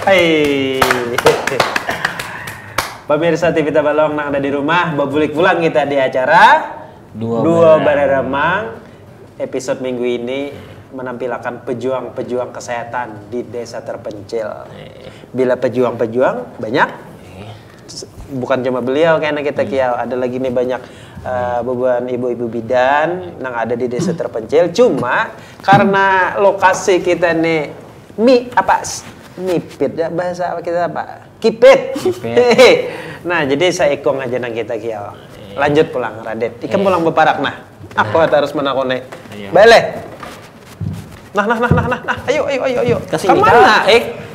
Hai. Pemirsa TV Tabalong nang ada di rumah, babulik pulang kita di acara Dua Bararemang. Episode minggu ini menampilkan pejuang-pejuang kesehatan di desa terpencil. Bila pejuang-pejuang banyak, bukan cuma beliau kayaknya kita kiau, ada lagi nih banyak beban ibu-ibu bidan yang ada di desa terpencil. Cuma karena lokasi kita nih nipit ya, bahasa kita apa? Kipit. Nah, jadi saya ikong aja nang kita kiau. Lanjut pulang Radet. Ikan pulang beparak nah. Aku harus menakone. Boleh. Nah. Ayo. Kesini kemana?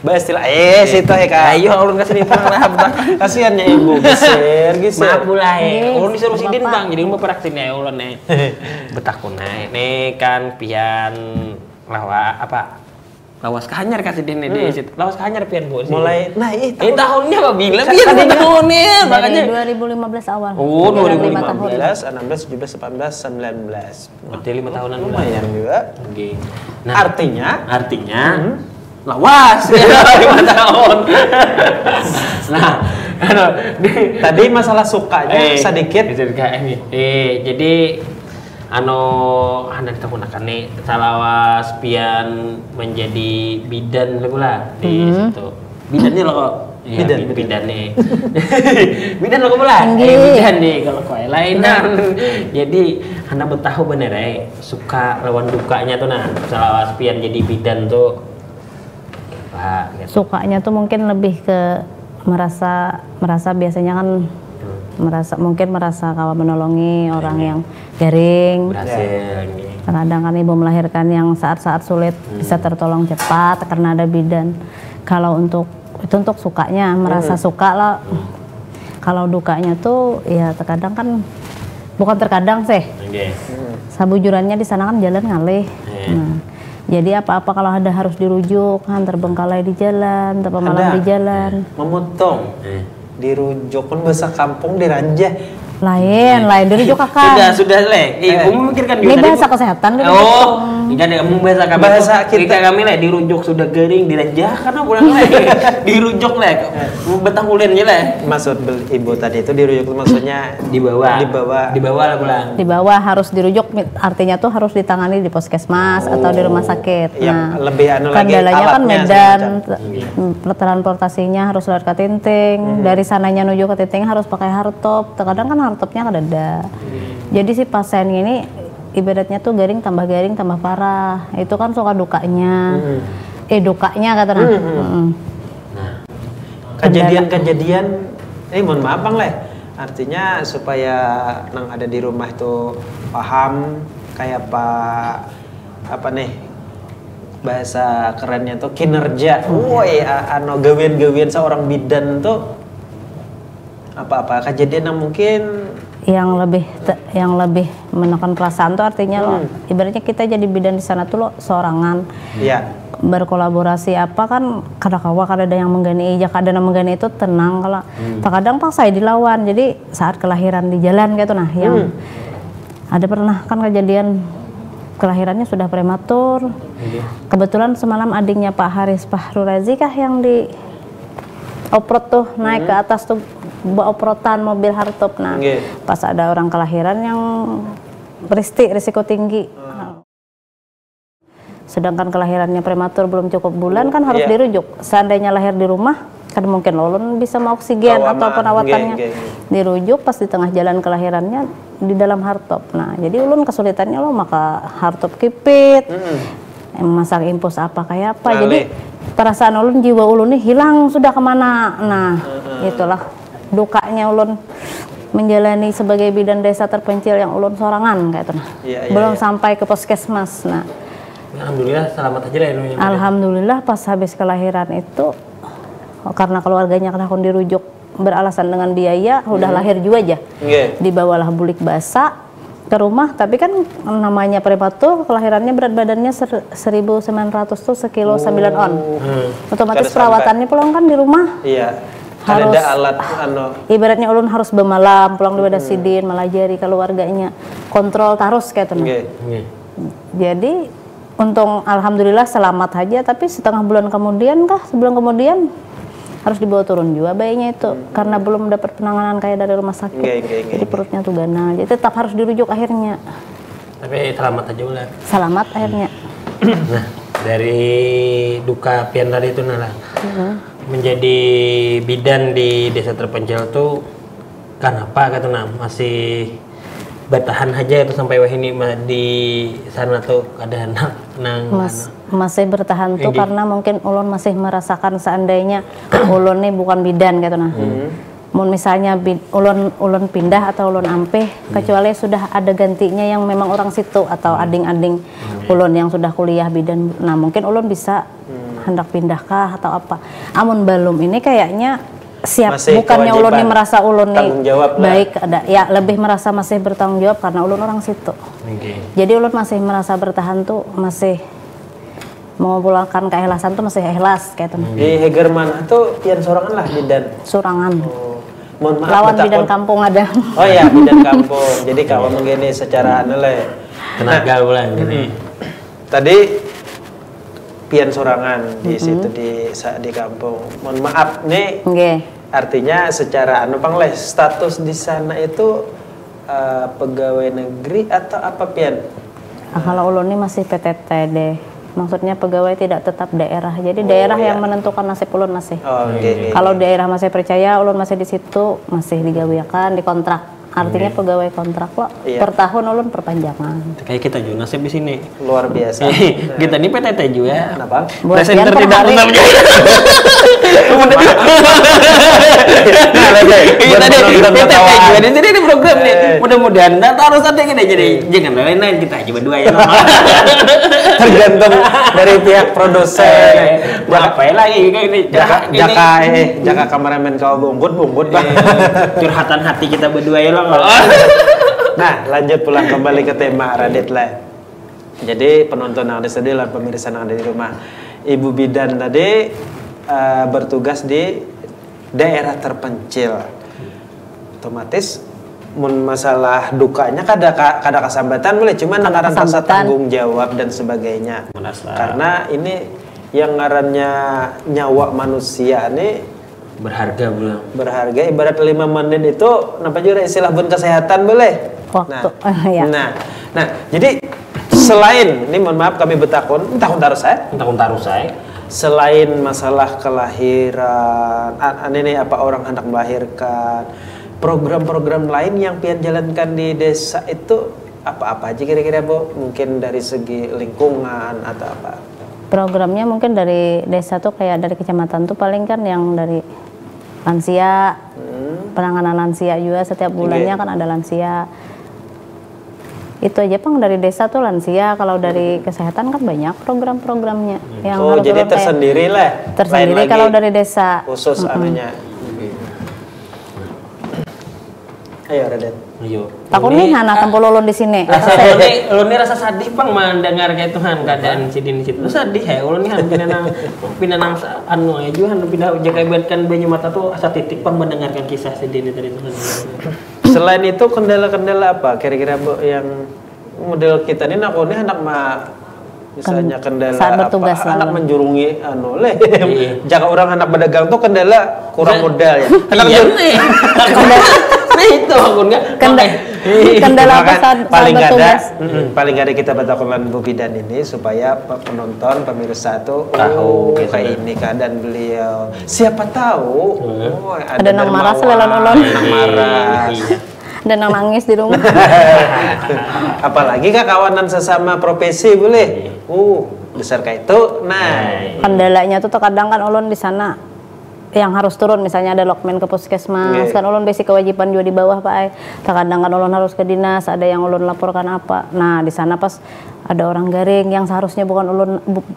Bastilah. Situ Ayo, ulun kesini pulang lah, Bang. Kasiannya ibu. Geser. Maaf pula ulun disuruh sidin, Bang. Jadi mau praktin ya ulun betakun nih kan pian lawas kanyar kasih dene deh situ. Lawas kanyar pian Bu. Mulai tahunnya apa bilang pian tahunnya makanya 2015 awal. Oh, 2015, 16, 17, 18, 19. Berarti 5 tahunan lumayan juga. Oke. Nah, artinya lawas 5 tahun. Nah, tadi masalah sukanya sedikit. Jadi hendak digunakan nih salawas pian menjadi bidan pula di situ. Bidannya lo kok. Iya, bidan nih. Bidan lo kok pula. Bidan nih kalau kau lainan. Jadi hendak bertahu bener suka lawan dukanya tuh nah salawas pian jadi bidan tuh. Sukanya tuh mungkin lebih ke merasa biasanya kan merasa kalau menolongi orang yang garing berhasil. Kadang kan ibu melahirkan yang saat-saat sulit bisa tertolong cepat karena ada bidan. Kalau untuk sukanya merasa suka lah. Kalau dukanya tuh ya terkadang kan bukan terkadang sih. Sabujurannya di sana kan jalan ngalih. Nah, jadi apa-apa kalau ada harus dirujuk kan terbengkalai di jalan, terpemalam di jalan. Memotong. Dirujuk kan bahasa kampung diranjah. Lain dirujuk kakak. Sudah umum mikirkan ini bahasa kesehatan kamu bahasa kita kami dirujuk sudah kering diranjah karena pulang dirujuk betah kulian aja Maksud ibu tadi itu dirujuk itu maksudnya dibawa lah pulang. Dibawa harus dirujuk artinya tuh harus ditangani di puskesmas atau di rumah sakit. Nah, lebih kendalanya kan medan transportasinya harus lewat Katinting. Dari sananya menuju ke Katinting harus pakai hardtop. Terkadang kan hardtopnya ada. Jadi si pasien ini ibaratnya tuh garing tambah parah. Itu kan suka dukanya. Dukanya kata kejadian-kejadian mohon maaf Bang artinya supaya nang ada di rumah itu paham kayak bahasa kerennya tuh kinerja gawian seorang bidan tuh apa kejadian yang mungkin yang lebih menekan perasaan tuh artinya lo ibaratnya kita jadi bidan di sana tuh lo sorangan berkolaborasi apa kan kadang ada yang menggani kadang menggani itu tenang kalau terkadang paksa dilawan jadi saat kelahiran di jalan gitu yang ada pernah kan kejadian kelahirannya sudah prematur kebetulan semalam adiknya Pak Haris Fahru Razi kah yang di oprot tuh naik ke atas tuh oprotan mobil hardtop pas ada orang kelahiran yang risiko tinggi sedangkan kelahirannya prematur belum cukup bulan kan harus dirujuk seandainya lahir di rumah kan mungkin ulun bisa mau oksigen atau perawatannya dirujuk pas di tengah jalan kelahirannya di dalam hardtop. Nah jadi ulun kesulitannya maka hardtop kipit masang impus kayak apa jadi perasaan ulun jiwa ulun nih hilang sudah kemana. Nah itulah dukanya ulun menjalani sebagai bidan desa terpencil yang ulun sorangan kayak itu belum sampai ke puskesmas. Nah alhamdulillah selamat aja lah alhamdulillah pas habis kelahiran itu karena keluarganya kan dirujuk beralasan dengan biaya udah lahir juga aja dibawalah bulik basa ke rumah tapi kan namanya prematur kelahirannya berat badannya 1900 tuh sekilo 9 on otomatis perawatannya pulang kan di rumah harus ada alat ibaratnya ulun harus bemalam pulang di sidin melajari keluarganya kontrol terus kayak itu jadi untung alhamdulillah selamat aja, tapi setengah bulan kemudian sebulan kemudian harus dibawa turun juga bayinya itu karena belum dapat penanganan kayak dari rumah sakit. Jadi perutnya tuh ganal, jadi tetap harus dirujuk akhirnya. Tapi selamat aja ulah. Selamat akhirnya. Nah, dari duka pian tadi itu Nala, menjadi bidan di desa terpencil tuh kenapa kata masih bertahan aja itu sampai wah ini di sana tuh ada masih bertahan tuh karena mungkin ulun masih merasakan seandainya ulun nih bukan bidan gitu mau misalnya ulun pindah atau ulun ampeh kecuali sudah ada gantinya yang memang orang situ atau ading-ading ulun yang sudah kuliah bidan, nah mungkin ulun bisa hendak pindahkah atau apa. Amun belum ini kayaknya siap, masih bukannya ulun nih merasa ulun nih baik ada ya, lebih merasa masih bertanggung jawab karena ulun orang situ. Jadi ulun masih merasa bertahan tuh, masih mengumpulkan keikhlasan tuh masih ikhlas kayak teman. Di Heger mana tuh pian sorangan lah bidan. Sorangan. Mohon maaf, lawan bidan kampung ada. Oh iya, bidan kampung. Jadi kawan begini secara anele tenaga ulang gini. Tadi pian sorangan di situ di kampung. Mohon maaf nih. Artinya secara status di sana itu pegawai negeri atau apa pian? Kalau ulun ini masih PTT deh. Maksudnya pegawai tidak tetap daerah. Jadi daerah yang menentukan nasib ulun masih. Kalau daerah masih percaya ulun masih di situ, masih digawiakan, dikontrak. Artinya pegawai kontrak kok. Per tahun ulun perpanjangan. Kayak kita juga nasib di sini. Luar biasa. Kita ini PTT juga. Kenapa? Presenter tidak tetap kita di sini ini program nih. Mudah-mudahan harus ada gini, jadi jangan lain-lain kita aja berdua ya. Tergantung dari pihak produser. Apa lagi kayak ini? Jaka kameramen kau bungkut. Curhatan hati kita berdua ya loh. Nah, lanjut pulang kembali ke tema Radit lah. Jadi penonton yang ada di studio dan pemirsa yang ada di rumah, Ibu Bidan tadi bertugas di daerah terpencil. Otomatis masalah dukanya kada kesambatan boleh, cuma ngaran rasa tanggung jawab dan sebagainya. Karena ini yang ngarannya nyawa manusia nih berharga belum? Berharga, ibarat 5 menit itu nampak juga istilah bun kesehatan boleh. Waktu. Nah, jadi selain ini mohon maaf kami bertakun, tahun taruh saya. Selain masalah kelahiran, ini apa orang hendak melahirkan, program-program lain yang pian jalankan di desa itu apa-apa aja kira-kira Bu? Mungkin dari segi lingkungan atau apa? Programnya mungkin dari desa tuh kayak dari kecamatan tuh paling kan yang dari lansia, penanganan lansia juga setiap bulannya kan ada lansia. Itu aja Pang dari desa tuh lansia. Kalau dari kesehatan kan banyak program-programnya. Yang jadi tersendiri lah. Tersendiri kalau dari desa. Khusus anunya. Ayo Raden. Ayo. Takut nih anak kampung ulun di sini. Ulun ini rasa sedih Pang mendengar kayak Tuhan keadaan sidin di situ. Sedih ya ulun ini pinanang anu aja han pindah jaga ibaratkan banyu mata tuh asa titik Pang mendengarkan kisah sidin tadi Tuhan. Selain itu kendala-kendala apa kira-kira Bu yang model kita ini anak misalnya kendala saat bertugas apa anak menjurungi jika orang anak berdagang tuh kendala kurang modal ya. Itu aku kendala apa saat bertugas? Paling ada kita bertakulan Bu Bidan ini supaya penonton pemirsa tuh tahu kayak ini keadaan beliau. Siapa tahu ada nang marah selelan ulun. Dan nang nangis di rumah. Apalagi kawanan sesama profesi boleh. Besar kayak itu. Nah, kendalanya tuh terkadang kan ulun di sana yang harus turun, misalnya ada lokmen ke puskesmas, kan ulun basic kewajiban juga di bawah Pak. Terkadang kan ulun harus ke dinas, ada yang ulun laporkan apa. Nah, di sana pas ada orang garing yang seharusnya bukan ulun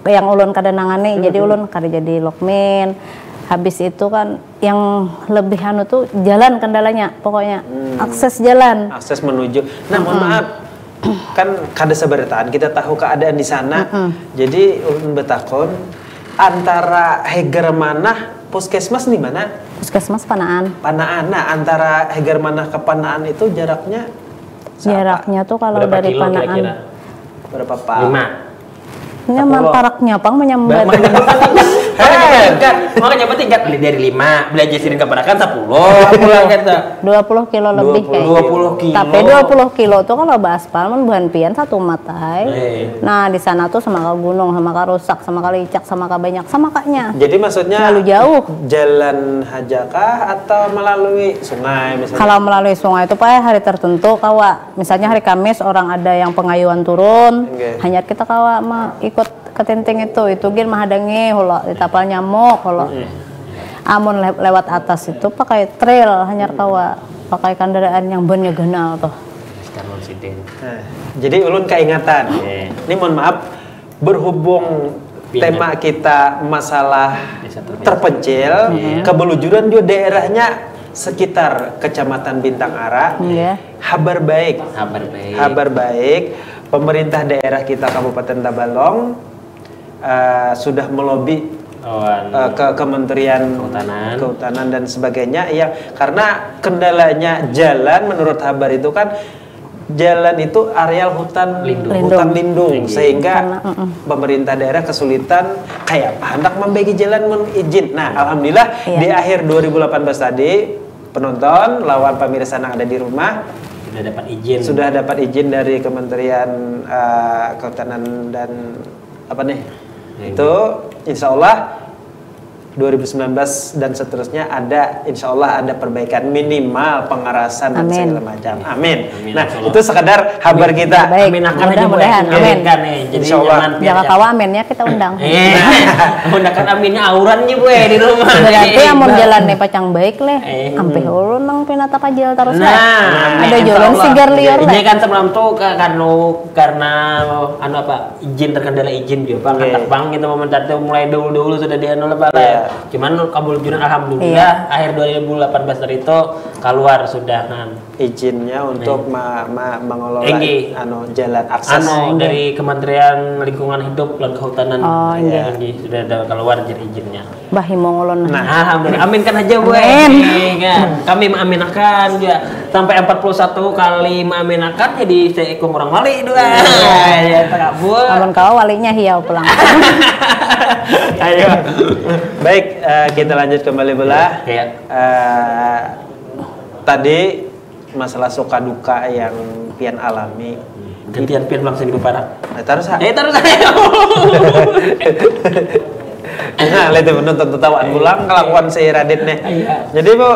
yang ulun kada nangani, jadi ulun kada jadi lokmen. Habis itu kan yang lebih anu tuh jalan kendalanya, pokoknya akses jalan. Akses menuju. Nah, mohon maaf, kan kada seberataan kita tahu keadaan di sana. Jadi ulun betakon antara Heger Manah puskesmas di mana? Puskesmas Panaan. Panaan. Nah, antara Heger Manah ke Panaan itu jaraknya? Jaraknya tuh kalau dari Panaan berapa Pak? 5 Nyaman paraknya pang menyambat. Makanya tingkat dari 5 belajar sirin keparakan 10 pulang kata 20 kilo lebih kayak 20 kilo. Tapi 20 kilo tuh kan loba aspal mun buhan pian satu matai. Nah di sana tuh sama ka gunung, sama ka rusak, sama ka licak, sama ka banyak, sama kaknya. Jadi maksudnya terlalu jauh. Jalan hajakah atau melalui sungai misalnya? Kalau melalui sungai itu pak hari tertentu kawa, misalnya hari Kamis orang ada yang pengayuan turun, hanya kita kawa ikut ke Tinting itu gin mahadangi holo di tapal nyamuk holo. Amun lewat atas itu pakai trail hanya kawa pakai kendaraan yang bannya genal tuh. Nah, jadi ulun keingatan. Ini mohon maaf berhubung tema kita masalah terpencil, kebelujuran juga daerahnya sekitar Kecamatan Bintang Ara. Kabar baik. Pemerintah daerah kita Kabupaten Tabalong sudah melobi ke Kementerian Kehutanan dan sebagainya ya, karena kendalanya jalan menurut kabar itu kan jalan itu areal hutan lindung sehingga pemerintah daerah kesulitan kayak hendak membagi jalan izin. Nah, alhamdulillah di akhir 2018 tadi penonton lawan pemirsa yang ada di rumah sudah dapat izin dari Kementerian Kehutanan dan apa nih? Itu insya Allah 2019 dan seterusnya insya Allah ada perbaikan minimal pengerasan dan segala macam. Amin. Nah itu sekadar kabar kita. Amin akan mudah-mudahan. Amin. Jadi insya Allah. Jangan kawa aminnya kita undang. Undangkan aminnya aurannya gue di rumah. Berarti yang mau jalan nih pacang baik leh. Ampe ulun nang pinata pajil terus lah. Ada jalan sigar liar lah. Ini kan sebelum tuh karena izin terkendala izin juga Pak. Kantak bang kita mau mencatat mulai dulu sudah dianu lah Pak. Cuman kabuljuran alhamdulillah akhir 2018 dari itu keluar sudah kan izinnya untuk mengelola jalan akses dari Kementerian Lingkungan Hidup dan Kehutanan. Sudah ada keluar jadi izinnya. Bahimo ngolon. Nah, alhamdulillah aminkan aja gue. Kan. Kami mengaminakan juga sampai 41 kali mengaminakan jadi seekor orang wali dua. Ya takabul. Amun kau walinya hiau pulang. Ayo. Baik, kita lanjut kembali belah. Tadi masalah suka duka yang pian alami. Gantian pian langsung di Bapak. Terus terus. Nah, lihat penonton tertawaan pulang kelakuan si Radit nih. Jadi Bu,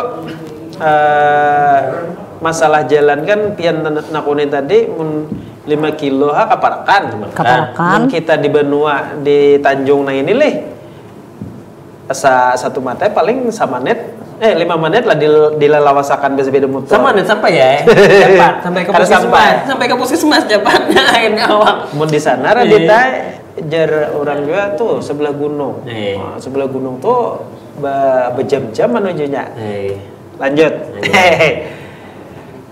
masalah jalan kan pian nakuni tadi 5 kilo kaparakan. Kita di benua di Tanjung nah ini leh. Satu mata paling sama net 5 menit lah dilalawasakan beda motor. Sama menit sampai ya. Cepat sampai ke puskesmas. Sampai ke puskesmas cepatnya akhirnya awak. Mun di sana Radita jar orang juga tuh sebelah gunung. Sebelah gunung tuh berjam-jam menujunya. Lanjut.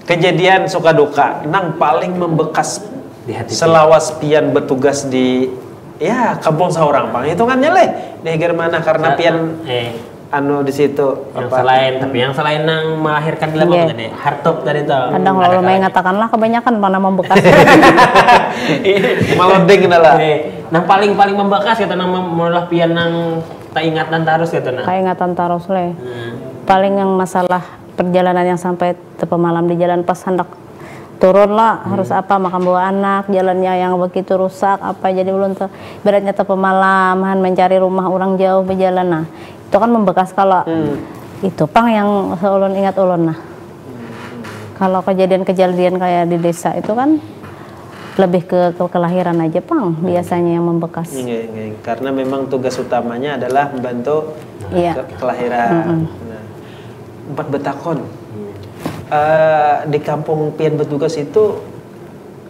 Kejadian suka duka nang paling membekas di hati selawas pian bertugas di kampung seorang pang itu kan nyeleh di mana karena pian di situ yang selain nang melahirkan di lapang tadi hartop dari itu kadang kalau main ngatakanlah kebanyakan mana membekas malodeng lah nang paling membekas kata nang malah pian nang tak ingatan terus kata nang ingatan terus leh paling yang masalah perjalanan yang sampai tepemalam di jalan pas hendak turun lah harus apa makan bawa anak jalannya yang begitu rusak apa jadi ulun tuh beratnya tepemalaman mencari rumah orang jauh berjalan nah itu kan membekas kalau itu pang yang ulun ingat ulun nah kalau kejadian kayak di desa itu kan lebih ke kelahiran aja pang biasanya yang membekas. Karena memang tugas utamanya adalah membantu kelahiran. Empat betakon di kampung pian bertugas itu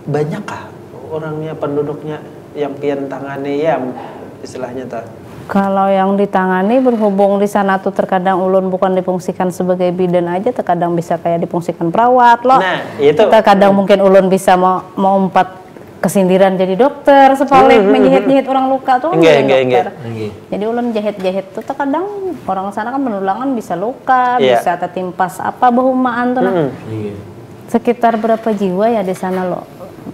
banyakkah orangnya penduduknya yang pian tangani istilahnya tuh? Kalau yang ditangani berhubung di sana tuh terkadang ulun bukan difungsikan sebagai bidan aja, terkadang bisa kayak difungsikan perawat loh. Nah, itu. Terkadang mungkin ulun bisa mau umpat kesindiran jadi dokter sepalik menjahit-jahit orang luka tuh dokter. Jadi ulun jahit-jahit tuh terkadang orang sana kan penulangan bisa luka, bisa tertimpas apa bahumaan tuh nah. Sekitar berapa jiwa ya di sana lo?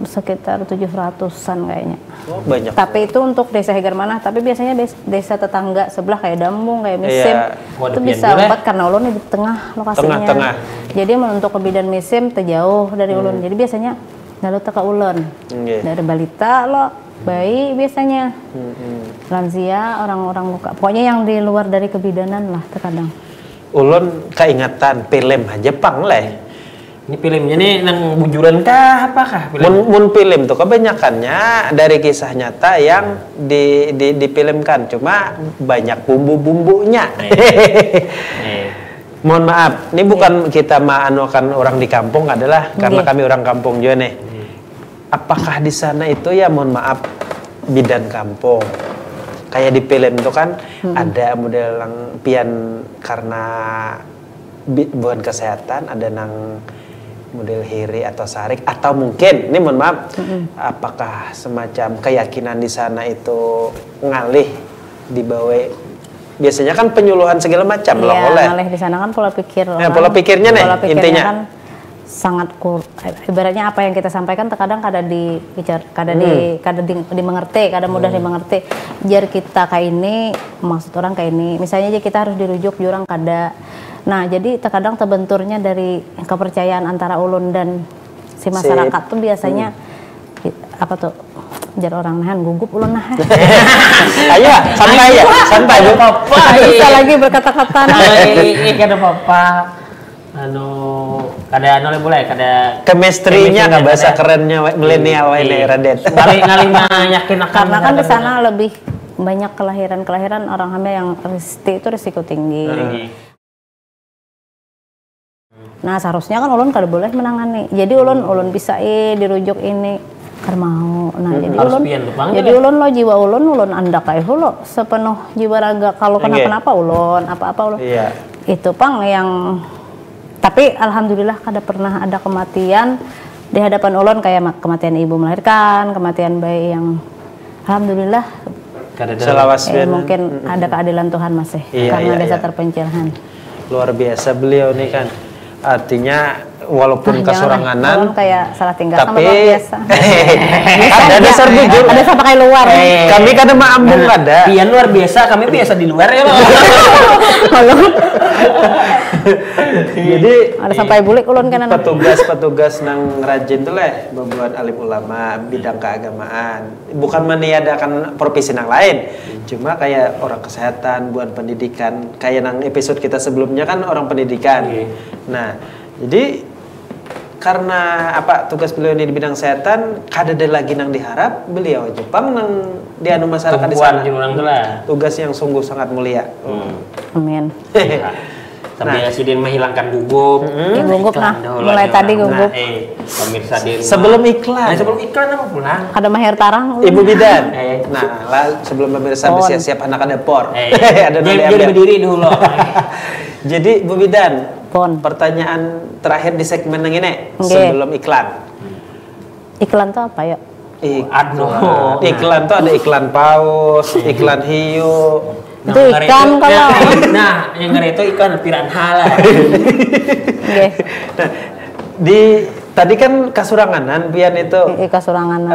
sekitar 700-an kayaknya. Oh, banyak. Tapi itu untuk desa Hegermanah, tapi biasanya desa tetangga sebelah kayak Dambung, kayak Misim, itu bisa 4 karena ulun di tengah lokasinya. Tengah. Jadi untuk ke bidan Misim terjauh dari ulun. Jadi biasanya lalu teka ulun. Dari balita lo, bayi biasanya. Lansia, orang-orang luka. Pokoknya yang di luar dari kebidanan lah terkadang. Ulun keingatan film Jepang lah. Ini filmnya nih nang bujuran kah apakah film? Mun film tuh kebanyakannya dari kisah nyata yang difilmkan, cuma banyak bumbu-bumbunya. Mohon maaf, ini bukan kita maanukan orang di kampung, adalah karena kami orang kampung juga nih. Apakah di sana itu ya mohon maaf bidan kampung? Kayak di film tuh kan ada model yang pian karena bukan kesehatan, ada nang model hiri atau sarik, atau mungkin ini mohon maaf apakah semacam keyakinan di sana itu ngalih dibawa, biasanya kan penyuluhan segala macam loh oleh ngalih di sana kan pola pikir pola pikirnya nih intinya kan sangat ibaratnya apa yang kita sampaikan terkadang kadang dimengerti, kadang mudah dimengerti. Jar kita kayak ini, maksud orang kayak ini, misalnya aja kita harus dirujuk jurang kada. Nah, jadi terkadang terbenturnya dari kepercayaan antara ulun dan si masyarakat tuh biasanya apa tuh? Jar orang nahan gugup ulun nahan. Ayo, santai Bu. Papa. Bisa lagi berkata-kata. Kada apa-apa. Kada boleh, kada chemistry-nya nggak bahasa kerennya milenial ini Raden. Ngali yakin karena kan di sana lebih banyak kelahiran orang hamil yang risiko tinggi. Nah, seharusnya kan ulun kada boleh menangani. Jadi ulun bisa dirujuk ini kada mau. Nah, jadi ulun lo jiwa ulun andak kae lo sepenuh jiwa raga. Kalau kenapa ulun apa-apa ulun. Iya. Itu pang yang tapi alhamdulillah kada pernah ada kematian di hadapan ulun kayak kematian ibu melahirkan, kematian bayi yang alhamdulillah mungkin ada keadilan Tuhan masih karena desa terpencilhan. Luar biasa beliau nih kan. Artinya walaupun kesuranganan kayak salah tinggal tapi sama luar biasa. Ada dasar bujur. Ada sampai kayak luar. Kami kada maambung kada. Pian luar biasa, kami biasa di luar ya loh. Jadi ada sampai bulik ulun kan petugas nang rajin tuh leh membuat alim ulama bidang keagamaan. Bukan meniadakan profesi nang lain. Cuma kayak orang kesehatan, buat pendidikan. Kayak nang episode kita sebelumnya kan orang pendidikan. Nah, jadi karena apa tugas beliau ini di bidang kesehatan, kada ada lagi nang diharap beliau Jepang nang dianu masyarakat di sana. Tugas yang sungguh sangat mulia. Amin. Sambil Sidin menghilangkan gugup. Gugup mulai tadi gugup. Pemirsa di rumah. Sebelum iklan apa pulang? Ada mahir tarang. Ibu bidan. Nah, sebelum pemirsa bersiap-siap anak ada por. Ada dia berdiri dulu. Jadi Bu Bidan, pertanyaan terakhir di segmen yang ini sebelum iklan. Iklan tuh apa ya? Iklan tuh ada iklan paus, iklan hiu. Itu ikan kalau. Nah, yang ngeri itu ikan piranha lah. Nah, tadi kan kasuranganan pian itu. Kasuranganan.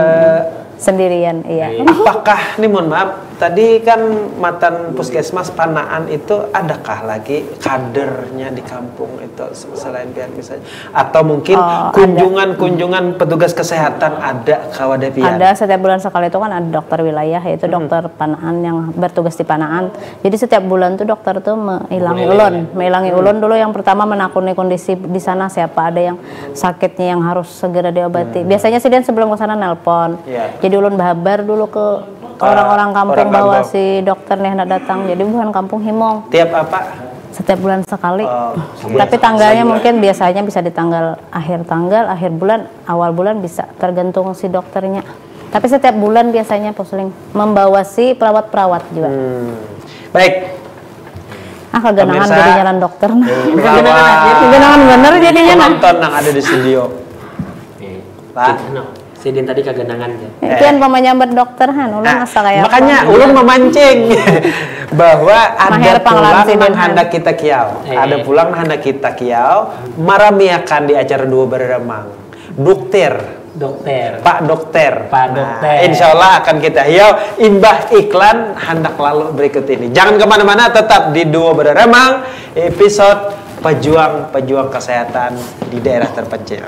Sendirian, iya. Apakah, nih mohon maaf, tadi kan matan puskesmas Panaan itu adakah lagi kadernya di kampung itu selain pian misalnya? Atau mungkin kunjungan petugas kesehatan ada kawadah pian? Ada, setiap bulan sekali itu kan ada dokter wilayah, yaitu dokter Panaan yang bertugas di Panaan. Jadi setiap bulan tuh dokter tuh menghilangi ulun dulu yang pertama menakuni kondisi di sana siapa ada yang sakitnya yang harus segera diobati. Biasanya sih dia sebelum ke sana nelpon. Jadi ulun bahabar dulu ke orang-orang kampung bahwa si dokter nih hendak datang. Jadi bukan kampung Himong. Tiap apa? Setiap bulan sekali. Tapi tanggalnya mungkin biasanya bisa di akhir bulan, awal bulan bisa tergantung si dokternya. Tapi setiap bulan biasanya posling membawa si perawat-perawat juga. Baik. Kegenangan jadi jalan dokter. Kegenangan bener jadinya. Penonton yang ada di studio. Pak. Sidin tadi kegenangan ya. Itu yang pemanyambat dokter ulun asal kayak makanya ulun memancing bahwa ada pulang nang hendak kita kiau. Ada pulang nang hendak kita kiau maramiakan di acara dua beremang. Dokter. Pak Dokter. Insya Allah akan kita hiau imbah iklan hendak lalu berikut ini. Jangan kemana-mana, tetap di Duo Beremang episode pejuang kesehatan di daerah terpencil.